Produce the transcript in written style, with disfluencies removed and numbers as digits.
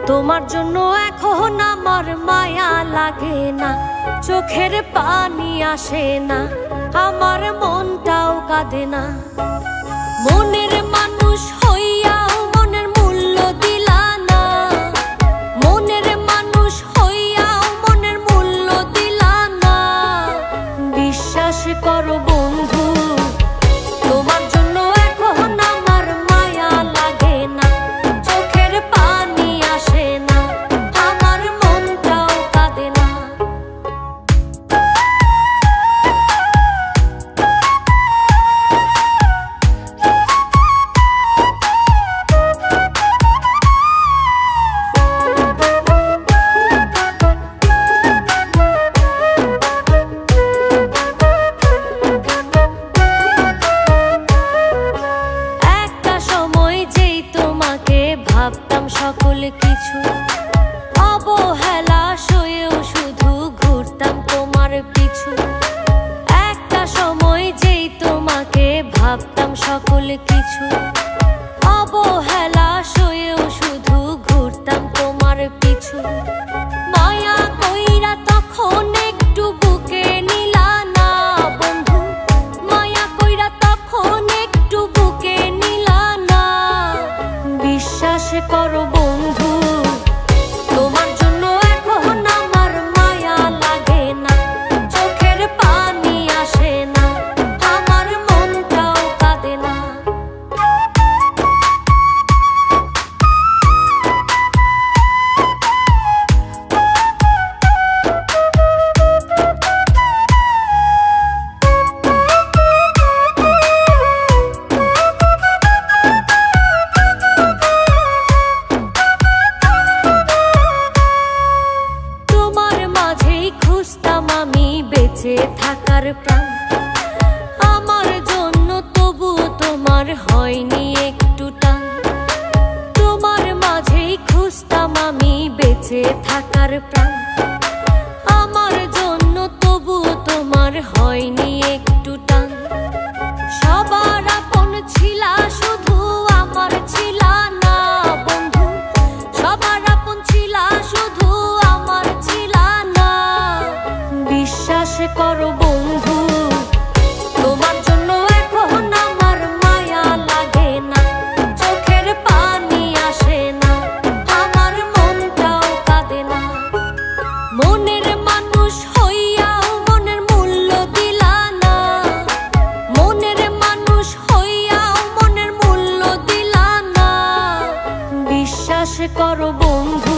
তোমার জন্য এখন আমার মায়া লাগে না, চোখের পানি আসে না, আমার মনটাও কাঁদে না। মনের মানুষ হইয়াও মনের মূল্য দিলা না, মনের মানুষ হইয়াও মনের মূল্য দিলা না। বিশ্বাস করো বন্ধু, তোমার জন্য এখন আমার মায়া লাগে না, চোখের পানি আসে না, আমার মনটাও কাঁদে না। ভাবতাম সকল কিছু, অবহেলা সয়েও শুধু ঘুরতাম তোমার পিছু। একটা সময় যেই তোমাকে ভাবতাম সকল কিছু, অবহেলা সয়েও শুধু ঘুরতাম তোমার পিছু। মায়া কইরা তখন একটু বুকে নিলা না বন্ধু, মায়া কইরা তখন একটু বুকে নিলা না। বিশ্বাস করো বন্ধু, তোমার জন্য এখন আমার মায়া লাগে না, চোখের পানি আসে না, আমার মনটাও কাঁদে না। খুঁজতাম আমি বেঁচে থাকার প্রাণ, আমার জন্য তবু তোমার হয়নি একটু টান। তোমার মাঝেই খুঁজতাম আমি বেঁচে থাকার প্রাণ, আমার জন্য তবু তোমার হয়নি একটু টান। সবার আপন ছিলা শুধু আমার ছিলা না বন্ধু, সবার আপন ছিলা শুধু আমার ছিলা না। বিশ্বাস করো বন্ধু, তোমার জন্য এখন আমার মায়া লাগে না, চোখের পানি আসে না, আমার মনটাও কাঁদে না। মনের মানুষ হইয়াও মনের মূল্য দিলা না, মনের মানুষ হইয়াও মনের মূল্য দিলা না। বিশ্বাস করো বন্ধু,